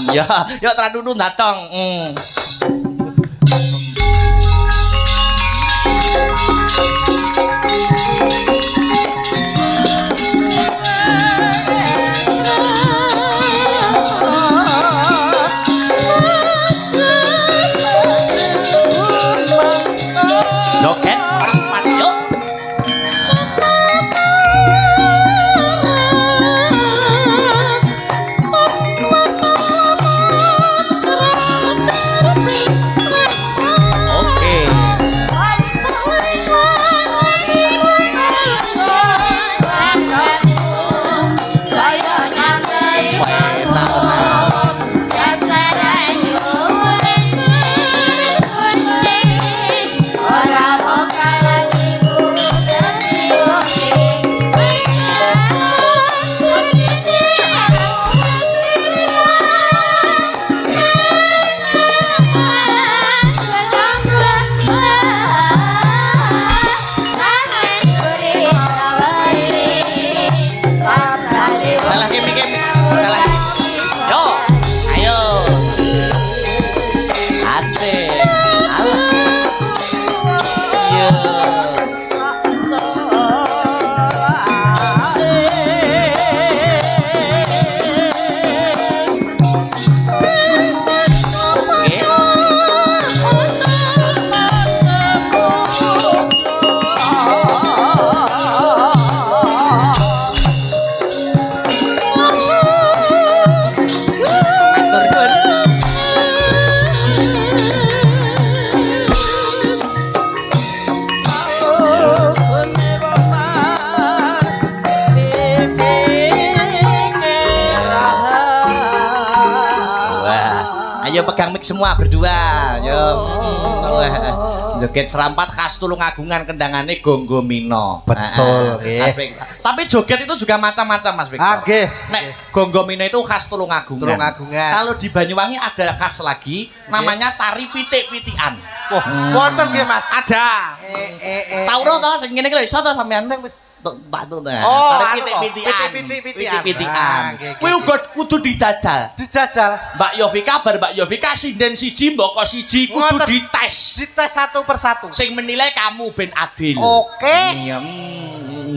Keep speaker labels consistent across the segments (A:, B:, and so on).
A: Ya, yuk Tranunu datang. Joget serampat yuk. Pegang mic semua berdua. Yo. Joget serampat khas Tulungagungan kendangane Gonggo Mino.
B: Betul,
A: Tapi joget itu juga macam-macam Mas Victor.
B: Nggih.
A: Nek Gonggo Mino itu khas Tulungagungan. Kalau di Banyuwangi ada khas lagi namanya tari pitik-pitikan.
B: Wah, wonten nggih Mas.
A: Ada. Tahu to sing ngene iki lho iso to sampean. Pak tuh tari pitik-pitikan. Kuwi uga kudu dijajal. Mbak Yovika bar Mbak Yovika sinden siji mboko siji kudu dites.
B: Dites satu persatu.
A: Sing menilai kamu ben adil.
B: Oke.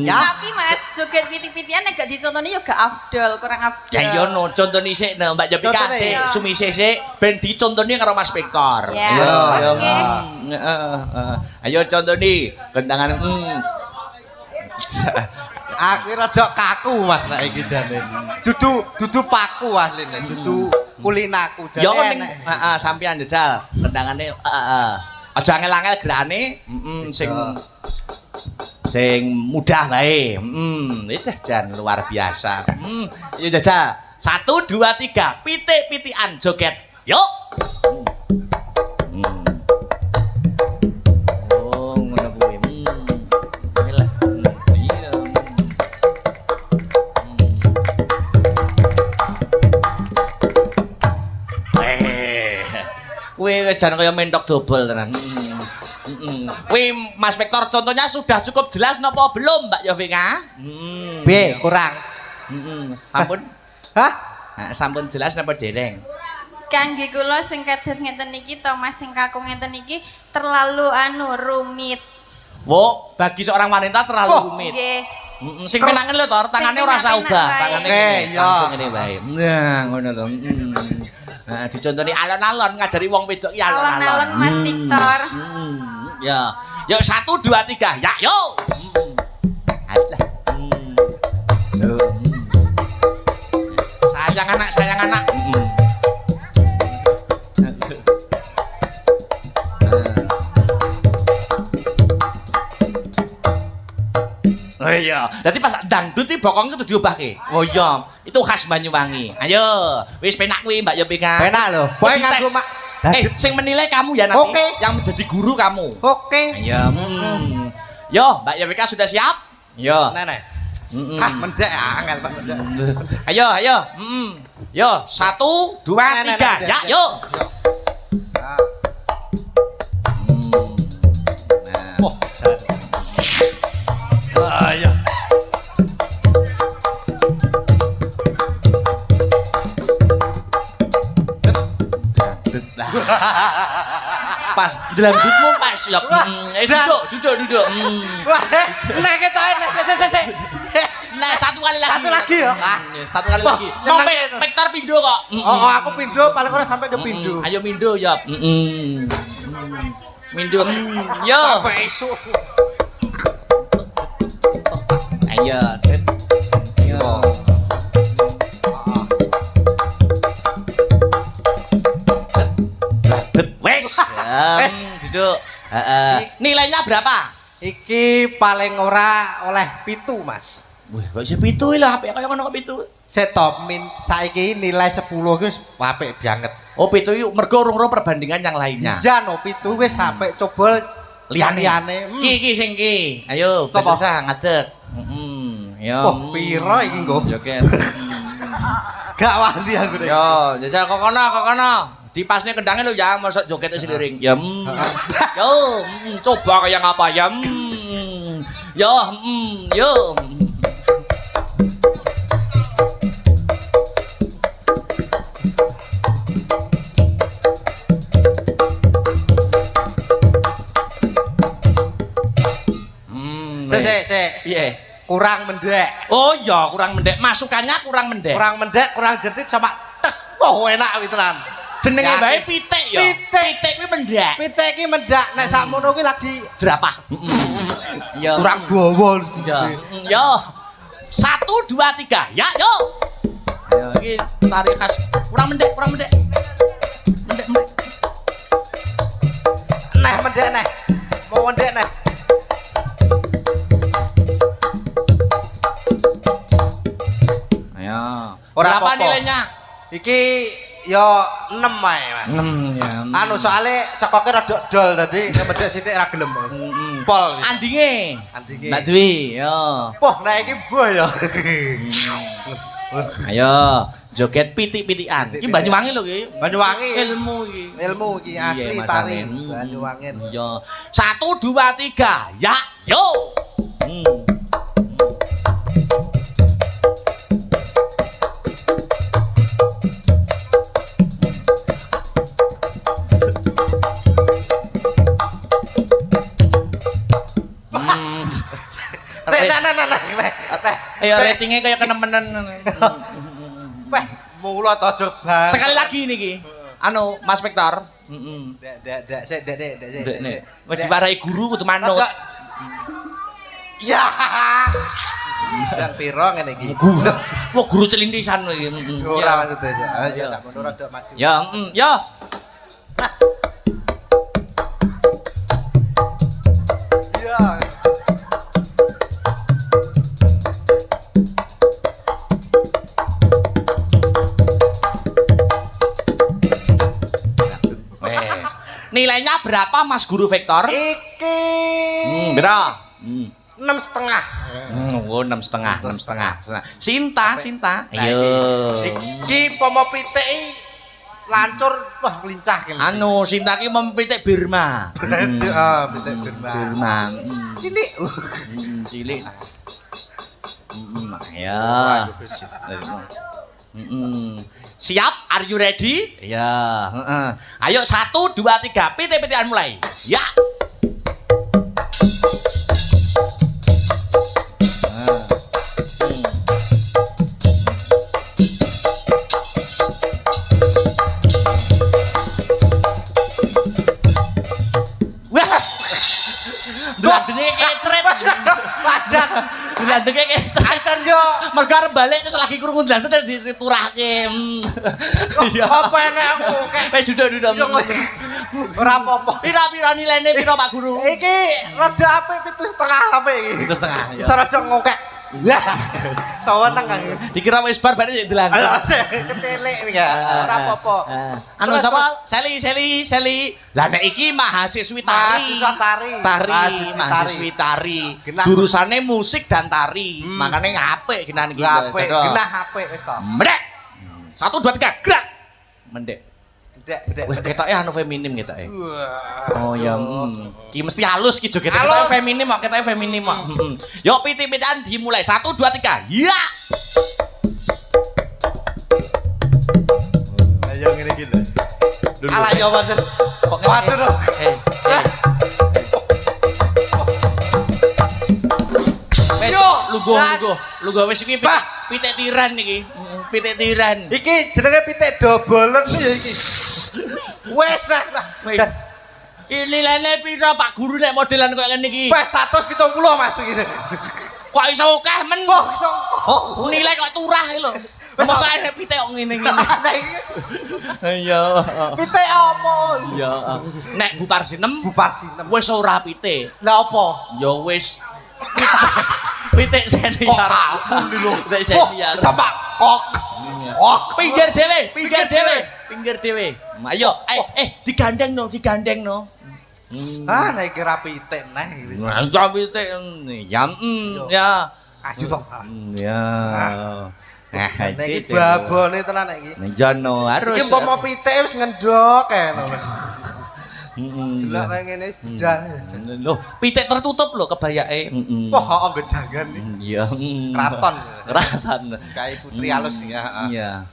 A: Ya.
C: Tapi Mas, joget pitik-pitikan nek gak dicontoni yo gak afdol, kurang afdol.
A: Ya yo no, contoni sik Mbak Yovika sik, sumise sik ben dicontoni karo Mas Victor.
C: Ya. Oke.
A: Ayo contoni kendangan
B: Aku rada kaku Mas nek iki jane. Dudu paku asline, dudu kulinaku jane.
A: Ya ning sampean jajal kendangane aja angel-angel gerakane, sing mudah bae. Jan luar biasa. Ya jajal. 1 2 3 pitik-pitikan joget. Yuk. Wih, jangan kayak mentok double tenan. Wih, Mas Victor, contohnya sudah cukup jelas nopo belum, Mbak Yovika?
B: B, kurang.
A: Sampun?
B: Hah?
A: Sampun jelas nopo dereng?
C: Kangge kula sing kados ngeten iki to Mas sing kaku ngeten iki terlalu rumit.
A: Wo, bagi seorang wanita terlalu rumit.
C: Nggih.
A: Sing penangan lho, Tor, tangane ora usah ubah, tangane
B: ngene,
A: langsung ngene wae. Nah, ngono to. Nah, dicontoni alon-alon ngajari wong wedok ya alon-alon.
C: Alon-alon Mas Victor.
A: Ya. Yuk 1 2 3. Ya, yuk. Alah. Sayang anak, sayang anak. Oh iya, berarti pas dangdut iki bokong itu diubahke. Oh iya, itu khas Banyuwangi. Ayo, wis penak kuwi Mbak Yopika.
B: Penak lho. Kowe nganggo
A: sing menilai kamu ya nanti.
B: Oke.
A: Yang menjadi guru kamu.
B: Oke.
A: Ayo. Yo, Mbak Yopika sudah siap? Yo.
B: Nenek. Mendek angel Pak mendek.
A: Ayo, ayo. Yo, 1 2 3. Ya, yuk.
B: Wah. Ayo.
A: Pas dangdutmu pas ya. Duduk.
B: Wah, nek ketoke sik.
A: Nah, satu kali lagi.
B: Satu lagi ya?
A: Satu kali lagi. Mau Vektor pindo kok.
B: Oh, aku pindo paling ora sampai ke pindo.
A: Ayo mindo ya. Mindo. Yo.
B: Sampai esuk.
A: Ayo. Yo. Wes. Wes, duduk. Nilainya berapa?
B: Iki paling ora oleh 7, Mas.
A: Wih, kok iso 7 lah, apik kaya ngono kok 7.
B: Setop min saiki nilai 10 wis apik banget.
A: Oh, 7 yuk mergo urung perbandingan yang lainnya.
B: Iya no 7 wis sampai coba liyane.
A: Ki sing ki. Ayo, besah ngadeg. Yo.
B: Oh, piro iki nggo?
A: Yo ket.
B: Gak wani aku nek.
A: Yo, jajal kok kono. Dipasne kendangnya lo ya, masuk jogetnya seliring. Ya. Yo, coba kayak ngapa ya. Yo, yo.
B: Sik.
A: Piye?
B: Kurang mendek.
A: Oh iya, kurang mendek. Masukannya kurang mendek.
B: Kurang mendek, kurang jentit sama tes. Wah, enak witenan.
A: Jenenge bae pitik ya. Pitik kuwi mendek.
B: Pitik iki mendak nek sakmono kuwi lagi
A: Jerapah. Ya.
B: kurang dawa.
A: Ya. Yo. 1 2 3. Ya, yo. Ayo iki tari khas kurang mendek. Mendek.
B: Mendek. Mau mendek neh.
A: Ayo.
B: Berapa
A: nilainya?
B: Iki yo 6 ae, Mas.
A: 6 ya.
B: Anu soalnya sekoke rada dol tadi ngedek sithik ra gelem. Pol.
A: Andinge.
B: Andinge.
A: Mbak Dwi, yo.
B: Poh, nek iki boh ya.
A: Ayo, joget pitik-pitikan. Iki Banyuwangi lho iki.
B: Banyuwangi.
A: Ilmu iki.
B: Ilmu iki asli
A: Iya,
B: tari
A: masane.
B: Banyuwangi.
A: Yo. 1 2 3. Ya, yo. Ayo ratingnya kayak kenemenan.
B: Weh, mulut aja banget.
A: Sekali lagi niki. Anu, Mas Vektor.
B: Dek, sik, dek.
A: Nek wis diwarai guru kudu manut.
B: Ya. Dan piro ngene iki?
A: Guru. Wah, guru celintisan iki.
B: Ora maksudnya. Ayo tak ngono rada maju.
A: Ya, yo.
B: Ya.
A: Nilainya berapa Mas Guru Vektor?
B: Iki
A: berapa?
B: 6,5.
A: Oh, 6,5. Sinta. Ayo.
B: Iki pomo pitik lancur wah lincah kene.
A: Anu, Sinta ki mempitik Birma.
B: Heeh, pitik Birma. Cilik.
A: Cilik. Ya. Siap? Are you ready? Ya. Ayo 1 2 3. Pitik-pitikan mulai. Ya. Dlandenge kecret.
B: Wajan.
A: Dlandenge kecret.
B: Acan yo.
A: Mergo arep balik terus lagi krungu dlandeng terus diturahke. Iya.
B: Apa enek aku kek.
A: Wis duduk.
B: Ora apa-apa.
A: Pira-pira nilaine pira Pak Guru?
B: Iki rada apik 7,5 apik iki.
A: 7,5 ya.
B: Serada ngokek. Wah. Saweneng kan.
A: Dikira wis bar bareng dlandeng.
B: Ketelik ya. Ora apa-apa.
A: Anu sapa? Seli. Lah nek iki mahasiswi tari. Mahasiswi tari. Jurusane musik dan tari. Makane apik genan iki.
B: Apik, genah apik wis to.
A: Mendek. 1 2 3 gerak. Mendek.
B: Bedek.
A: Wah, ketoke anu feminim ketoke.
B: Wah.
A: Oh ya, ki mesti halus ki joget ketoke feminim kok, ketoke feminim kok. Yo pitik-pitikan dimulai. 1 2 3. Ya.
B: Ayo ngene iki lho. Alah ya wonten. Waduh.
A: Wes lungguh wis iki pitik tiran iki. Pitik tiran.
B: Iki jenenge pitik dobolen ya iki. Wes nah.
A: Ini lene pira Pak Guru nek modelan koyo ngene iki?
B: Wes 170 Mas iki.
A: Kok iso akeh men?
B: Kok iso
A: nilai kok turah iki lho. Mosok nek pitik kok ngene-ngene. Iya.
B: Pitik apa?
A: Iya. Nek Bupar Sinem wis ora pitik.
B: Lah apa?
A: Ya wis pitik senior. Pitik senior.
B: Sama kok.
A: Pinggir dhewe. Ayo, digandeng no.
B: Nek kira pitik neh iki.
A: Nah, ya pitik ya ya.
B: Ayo to.
A: Ya. Nah,
B: iki babone tenan iki.
A: Ya no, harus.
B: Iki umpama pitik wis ngendhok kene. Lah ngene jan.
A: Loh, pitik tertutup lho kebayake.
B: Wah, anggo jangan iki.
A: Iya. Kraton.
B: Kae putri alus ya.
A: Iya,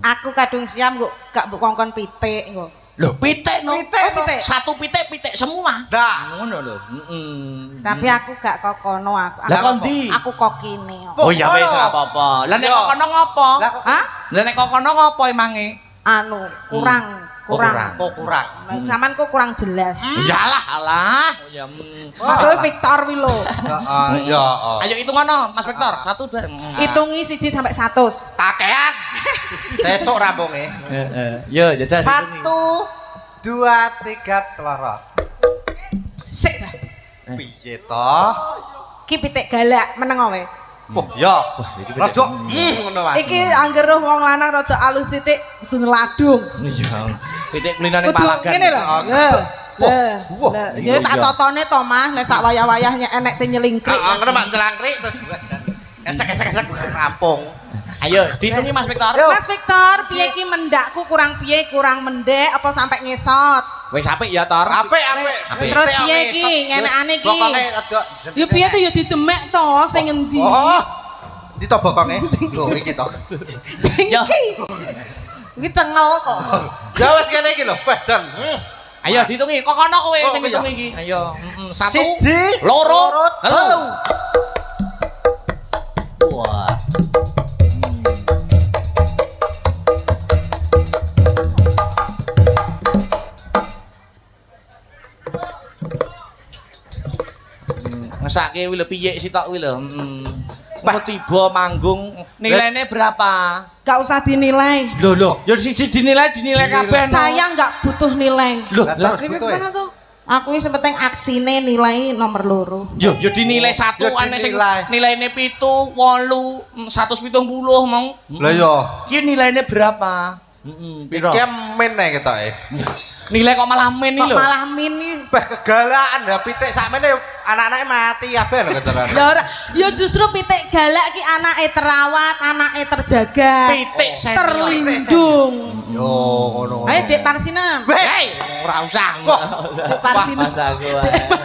C: Aku kadung siam kok gak mbok kongkon pitik kok.
A: Loh, pitik no.
C: Pitik.
A: Satu pitik semua.
B: Nah,
A: ngono lho.
C: Tapi aku gak kokono aku.
A: Lah kondi?
C: Aku kokine.
A: Oh ya wis ora apa-apa. Lah nek kokono ngopo?
C: Hah?
A: Lah nek kokono ngopo emange?
C: Anu, kurang. Zaman kok kurang jelas.
A: Iyalah, alah. Ya.
C: Maksudnya Victor wi lho.
B: Heeh, ya.
A: Ayo hitung ngono, Mas Victor. 1 2.
C: Hitungi 1 sampai 100.
B: Kakean. Sesuk rampunge.
A: Heeh. Yo, jajal.
B: 1 2 3 telorot.
C: Sik.
B: Piye to?
C: Ki pitik galak meneng wae.
B: Oh, ya. Rada ngono Mas.
C: Iki angger roh wong lanang rada alus sithik kudu ngeladung.
A: Iya. Pitik kulinane palagan.
C: Ngene lho. Lah, ya tak totone to Mas, nek sak wayah-wayahnya enek sing nyelingkrik.
B: Heeh, ngono Mak celangkrik terus esek rampung.
A: Ayo, dihitungi Mas Victor.
C: Mas Victor, piye ki mendakku kurang piye, kurang mendek apa sampai ngesot?
A: Wis apik ya, Tor.
B: Apik.
C: Terus piye ki, ngenekane ki?
B: Bokonge rada
C: Ya piye to ya didemek to sing endi?
B: Oh. Ndi to bokonge? Lho iki to.
C: Sing iki. Iki cengel kok.
B: Ya wis kene iki lho, Jan.
A: Ayo dihitungi, kok kono kowe sing
B: iya.
A: ngitung iki. Ayo, 1
B: 1
A: 2 3. Wah. Ngesake kuwi lho piye sitok kuwi lho. Kok tiba manggung nilainya berapa?
C: Gak usah dinilai.
A: Loh, ya siji dinilai kabeh no.
C: Saya gak butuh nilai.
A: Loh, lah gimana tuh?
C: Aku ini sepenting aksine nilai nomor loro.
A: Yo dinilai 1 aneh sing nilaine 7, 8, 170 mong.
B: Lah yo.
A: Ki nilaine berapa?
B: Iki men nek ketoke.
A: Nilai kok malah min iki lho.
C: Kok malah min iki?
B: Beh kegalaan ya pitik sakmene anak-anake mati kabeh lho keteran.
C: Ya ora, ya justru pitik galak ki anake terawat, anake terjaga.
A: Pitik senior.
C: Terlindung.
B: Yo ngono.
C: Ayo Dek Parsinem.
A: Hei, ora usah.
C: Dek Parsinem.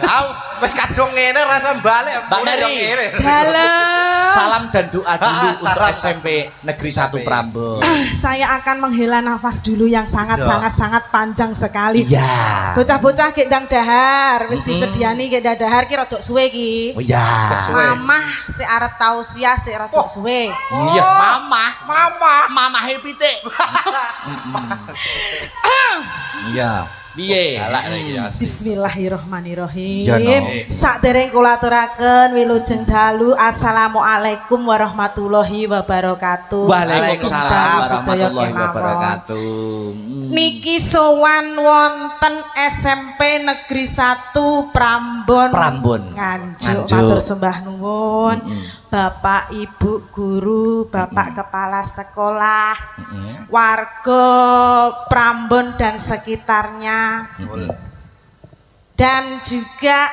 B: Au, wis kadung ngene rasa balik.
A: Mbak Mary.
C: Dalam.
A: Salam dan doa dulu untuk SMP Negeri 1 Prambon.
C: Saya akan menghela nafas dulu yang sangat panjang sekali.
A: Iya.
C: Bocah-bocah gek ndang dahar, wis disediani gek dahar ki rada suwe ki.
A: Oh iya.
C: Mamah sik arep tausiah sik rada suwe.
A: Iya, mamahe pitik. Iya. Piye?
C: Bismillahirrahmanirrahim.
A: Ya, no.
C: Sakdereng kula aturaken wilujeng dalu. Assalamualaikum warahmatullahi wabarakatuh.
A: Waalaikumsalam warahmatullahi wabarakatuh.
C: Niki sowan wonten SMP Negeri 1 Prambon. Nganjuk matur sembah nuwun. Bapak, Ibu guru, Bapak kepala sekolah, warga Prambon dan sekitarnya, dan juga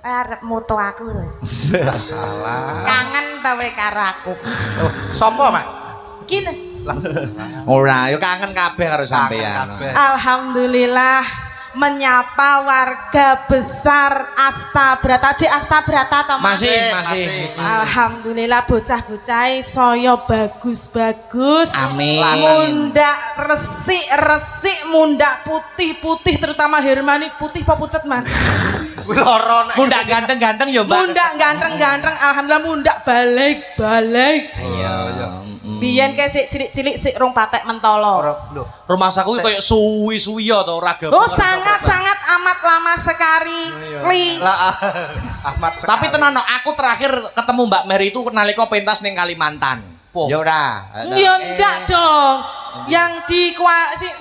C: arep moto aku lho. Kangen ta we karo aku.
B: Sopo, Mak?
C: Kene.
A: Ora, yo kangen kabeh karo sampean.
C: Alhamdulillah
D: menyapa warga besar Astabrata. Cik Astabrata toh Mas?
A: Masih.
D: Alhamdulillah bocah-bocah saya bagus-bagus.
A: Amin.
D: Mundak resik-resik, mundak putih-putih, terutama Hermani putih apa pucet Mas?
A: Mundak ganteng-ganteng ya Mbak.
D: Mundak ganteng-ganteng, alhamdulillah mundak balik-balik.
A: Iya.
D: Biyen kayak sik cilik-cilik sik rong patek mentolo.
A: Rumah saku kayak suwi-suwi ya to raga.
D: Oh sangat-sangat amat lama sekali.
B: Ahmad sekali.
A: Tapi tenan no, aku terakhir ketemu Mbak Mary itu nalika pentas ning Kalimantan. Ya udah.
D: Ya ndak dong. Yang di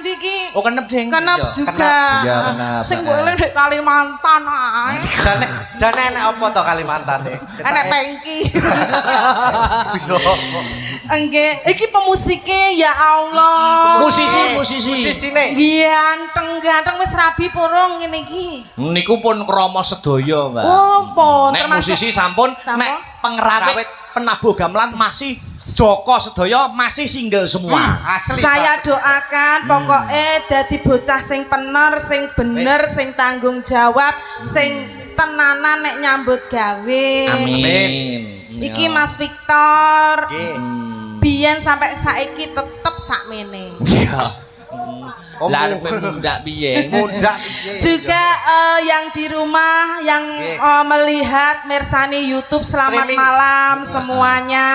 D: iki
A: Oh kenep ding.
D: kenep juga.
A: Iya, kenep.
D: Sing gue eling di Kalimantan ae.
B: Jane enek apa to Kalimantan e?
D: Enek pengki. Enggak, iki pemusike ya Allah.
B: Musisine.
D: Ganteng-ganteng wis rabi purung ngene iki.
A: Niku pun krama sedaya, Mbak.
D: Oh, pun
A: Nek
D: termasuk
A: musisi sampun, nek pengerawit penabuh gamelan masih Joko sedaya masih single semua.
B: Asli.
D: Saya doakan pokoknya dadi bocah sing bener, sing tanggung jawab, sing tenanan nek nyambut gawe.
A: Amin.
D: Iki Mas Victor. Biyen sampai saiki tetep sakmene.
A: Iya. Lah mundak piye?
D: Juga yang di rumah yang melihat Mersani YouTube selamat malam semuanya.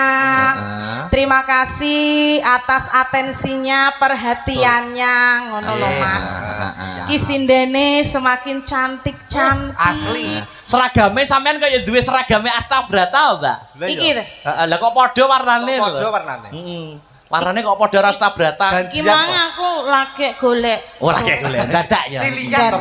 D: Terima kasih atas atensinya, perhatiannya ngono lho Mas. Ki sindene semakin cantik-cantik.
B: Asli.
A: Seragame sampean kaya duwe seragame Astabrata, Mbak.
D: Iki lho.
A: Heeh, lah kok padha warnane lho.
B: Padha warnane.
A: Warnane kok padha Astabrata.
D: Gimana aku lagi golek.
A: Oh, lagi golek dadak ya.
B: Silian to.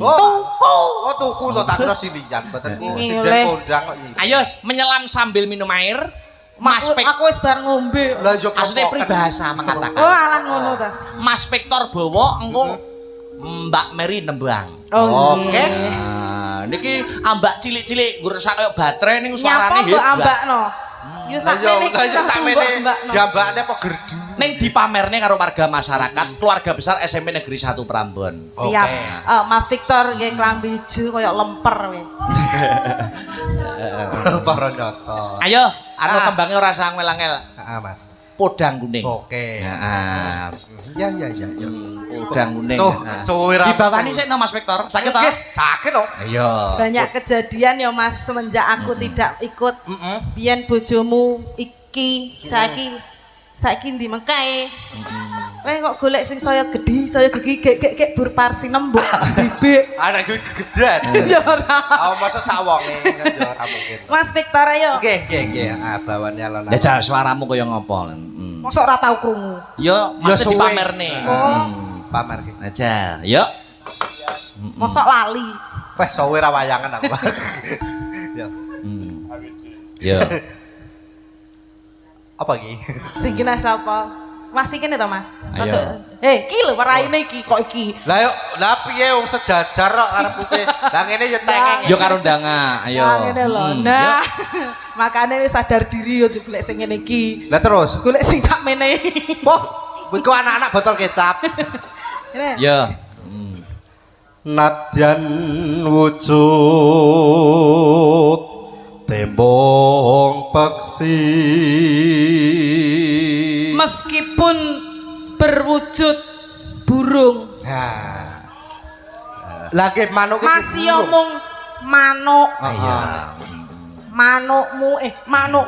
D: Tuku.
B: Oh, tuku to tak kira silian, mboten ku
D: Ini
B: sinden
D: oleh.
B: kondang kok iki.
A: Ayo menyelam sambil minum air. Mas Pek.
D: Aku wis bar ngombe.
B: Lah yo
A: Maksudnya peribahasa mengatakan.
D: Oh, alah ngono ta.
A: Mas Victor bawa engko Mbak Mary nembang.
D: Oh,
B: Oke.
A: Nah, niki ambak cilik-cilik ngrusak kaya baterai ning
D: nyapa
A: suarane
D: mbok ambakno. Yo sakmene
B: sakmene jambakne apa gerdu.
A: Ning dipamerne karo warga masyarakat keluarga besar SMP Negeri 1 Prambon.
D: Siap. Mas Victor nggih klambi ijo kaya lemper we.
B: Para nyoto.
A: Ayo, anu tembangnya ora usah ngel-ngel.
B: Heeh, Mas.
A: Podang kuning.
B: Oke.
A: Heeh.
B: Ya.
A: Podang kuning.
B: Suwe ra.
A: Dibawani sik no Mas Victor. Sakit to?
B: Sakit to.
A: Iya.
D: Banyak kejadian ya Mas semenjak aku tidak ikut. Biyen bojomu iki saiki ndi mengkae. Weh kok golek sing saya gedhi, saya gigi gek bur parsi nembok bibik.
B: Anak gue kegedean.
D: Ya ora.
B: Oh, masa sawonge kan yo ora mungkin.
D: Mas Victor ayo.
B: Nggih. Bawane alon.
A: Jajal suaramu kaya ngopo?
D: Mosok ora tau krungu.
A: Yo, mesti dipamerne.
B: Pamer ki.
A: Jajal. Yo.
D: Mosok lali.
B: Wes suwe ra wayangan aku. Ya.
A: Yo.
B: Apa iki?
D: Sing kena sapa? Masih kene to Mas?
A: Ayo.
D: Ki lho waraine iki kok iki.
B: Lah piye wong sejajar kok karepe. Lah ngene yo tengeng.
A: Yo karo ndanga. Ayo.
D: Nah, ngene lho. Nah. Makane wis sadar diri yo golek sing ngene iki.
B: Lah terus
D: Golek sing sakmene.
B: Wah, iku anak-anak botol kecap.
D: Ngene.
A: Yo.
B: Nadyan wujud tembong peksi
D: Meskipun berwujud burung.
B: Nah. Lagi manuk iki.
D: Masih omong manuk.
A: Iya.
D: Manukmu manuk.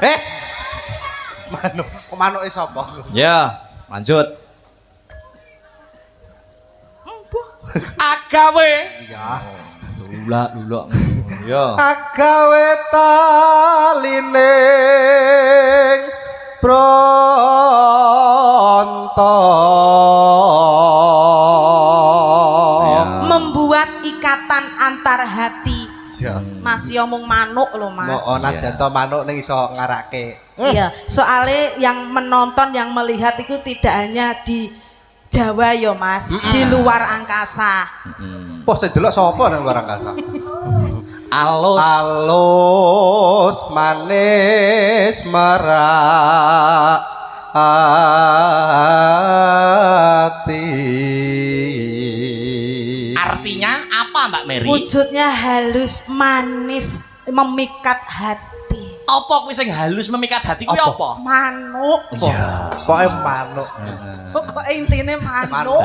B: Manuk. Kok manuke sapa?
A: Ya, lanjut. Agawe.
B: Iya.
A: Lula. Yo.
B: Agawe taline pronto.
D: Membuat ikatan antar hati. Masih omong manuk loh Mas.
B: Mau nadyan to manuk ning iso ngarake.
D: Iya, soalnya yang menonton, yang melihat itu tidak hanya di Jawa ya Mas, di luar angkasa.
B: Wah, saya delok sapa nang luar angkasa?
A: Alus
B: manis merak hati.
A: apa Mbak Mary?
D: Wujudnya halus, manis, memikat hati.
A: Apa kuwi sing halus memikat hati kuwi apa?
D: Manuk.
A: Iya.
B: Pokoke manuk.
D: Kok intine manuk.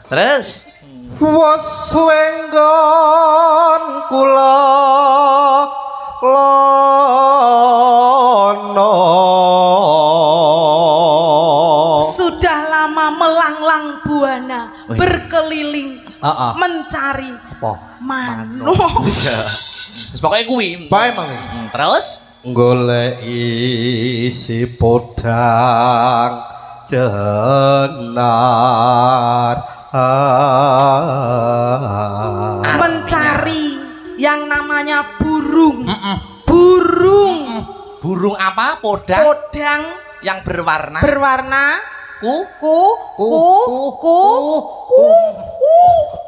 A: Terus
B: Wes wenggon kula lono.
D: Sudah lama melanglang buana, berkeliling, mencari manuk.
A: iya. Wis pokoke kuwi.
B: Bae mang.
A: Terus
B: Golek isi podang jenar.
D: Mencari yang namanya burung. Burung.
A: burung apa? Podang
D: Podang
A: yang berwarna
D: ku.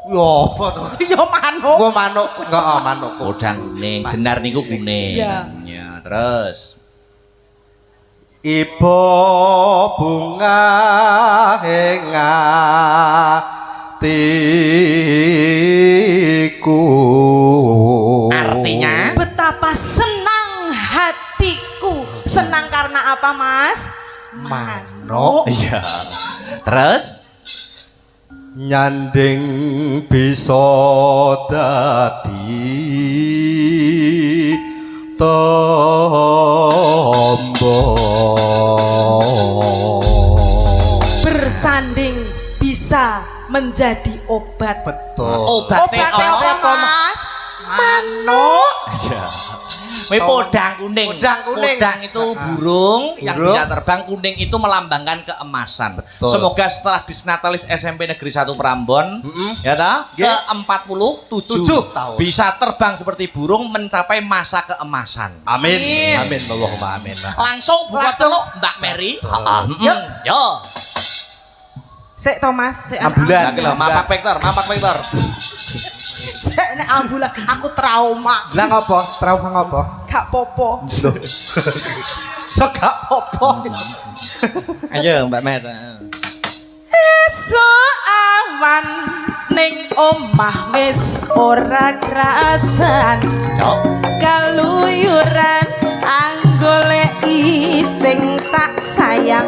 B: Yo apa to?
D: Ya manuk.
B: Gua manuk, enggak manuk.
A: podang kuning, jenar niku kuning.
D: Iya.
A: Ya, terus
B: Ibu bunga hatiku.
A: artinya
D: Betapa senang hatiku. Senang karena apa, Mas?
B: Manuk.
A: iya. Terus
B: Nyanding bisa dadi tombo.
D: Bersanding bisa menjadi obat.
B: Betul.
A: obatnya
D: Obatnya apa, Mas? Manuk.
A: Iya. Kuwi podang kuning.
B: Podang kuning.
A: Podang itu burung yang bisa terbang, kuning itu melambangkan keemasan.
B: Betul.
A: Semoga setelah Disnatalis SMP Negeri 1 Prambon, ya ta, ke 47
B: tahun.
A: bisa terbang seperti burung mencapai masa keemasan.
B: Amin. Amin. Allahumma amin.
A: Langsung buka celuk Mbak Mary. Heeh. Yo.
D: Sik Thomas, sik
B: Ambulan.
A: Lah mapak Vector.
D: Sik nek ambulan aku trauma.
B: Lah ngopo? Trauma ngopo?
D: Gak popo.
B: So gak apa-apa.
A: Ayo Mbak Mer.
D: Esuk awan ning omah wis ora krasan.
A: Yo.
D: Kaluyuran anggoleki sing tak sayang.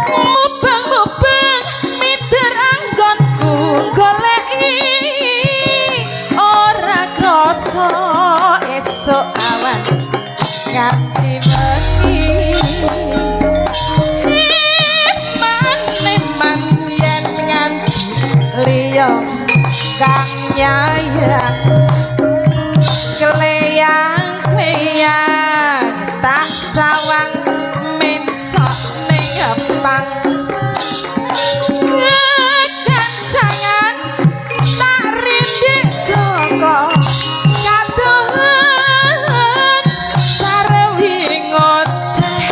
D: Mubang-mubang mider anggonku goleki ora krasa esuk awan nganti wengi. Maneman yen nganti liya kang nyayang kleyang tak sawang mencok ning gepang gancangan tak rindik saka kadohan sarewi ngoceh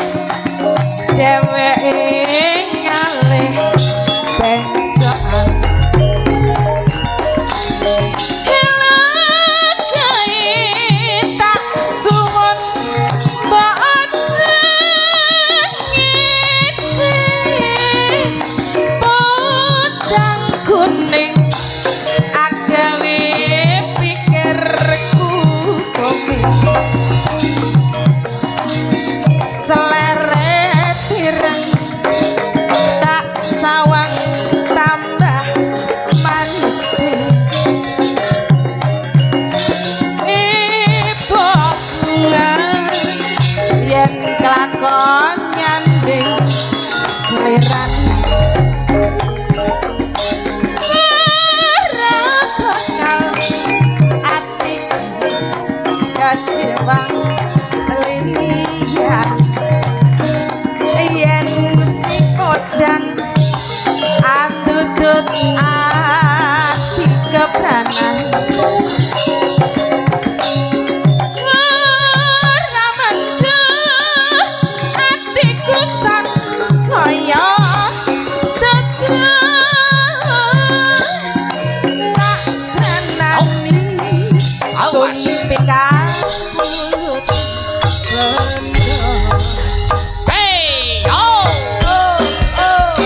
D: dheweke ngalih bencokan tak suwun podang kuning agawe pikirku kowe seleret ireng tak sawang tambah manis yen kelakon nyanding seliran ora bakal ati kacewang liyan yen si podang andutut ati kepranan saya laksanani sumpikan mulut
A: Hey, yo. Asik.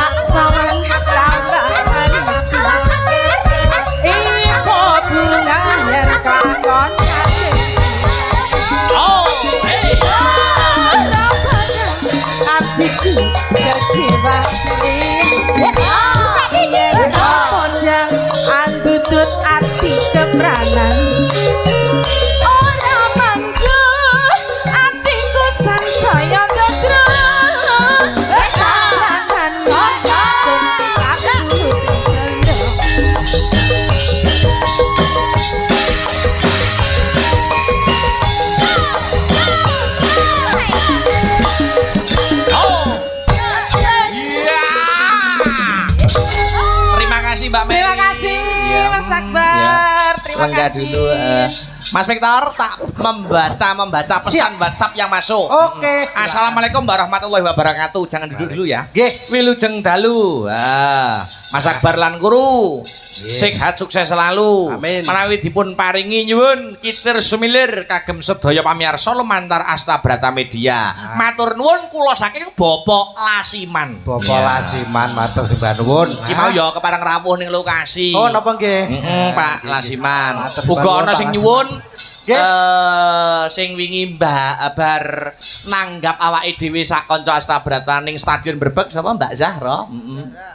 D: tak sawan tambah manis ipo bunga yen kakon kasih
A: Oh, hey.
D: hatiku jadi wati yen sepondang andutut ati kepranan ora manjur atiku sansaya gedro kasanan kunti aku
A: Oh. Iya. Terima kasih Mbak Mary.
D: Terima kasih
A: Iya,
D: Mas Akbar. Terima
A: Enggak
D: kasih.
A: dulu Mas Victor tak membaca pesan WhatsApp yang masuk.
B: Oke, silakan.
A: Assalamualaikum warahmatullahi wabarakatuh. Jangan duduk dulu ya.
B: Nggih.
A: Wilujeng dalu. Mas Akbar lan guru. Sehat sukses selalu.
B: Amin.
A: Menawi dipun paringi nyuwun kitir sumilir kagem sedaya pamirsa lumantar Astabrata Media. Matur nuwun kula saking Bapak Lasiman.
B: Bapak Lasiman matur sembah nuwun.
A: Iki mau ya kepareng rawuh ning lokasi.
B: Oh, napa nggih?
A: Pak Lasiman.
B: Matur
A: Uga
B: nuwun,
A: ana
B: Pak
A: sing
B: Lasiman.
A: nyuwun
B: Nggih.
A: sing wingi Mbak bar nanggap awake dhewe sak kanca Astabrata ning Stadion Brebek sapa Mbak Zahra?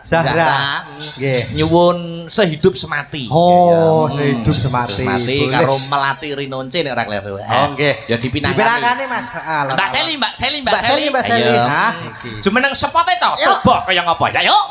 B: Zahra. Nggih.
A: Nyuwun sehidup semati.
B: Oh, sehidup semati.
A: Mati
B: Boleh.
A: karo melati rinonce nek ora kleru.
B: Oh, nggih.
A: Ya dipinangani.
B: Dipinangani Mas.
A: Mbak Seli, Mbak Seli, Mbak
B: Mbak Seli,
A: Seli.
B: Mbak Seli.
A: Ayo.
B: Nah,
A: Jumeneng spote to. Coba kaya ngapa ya, yuk.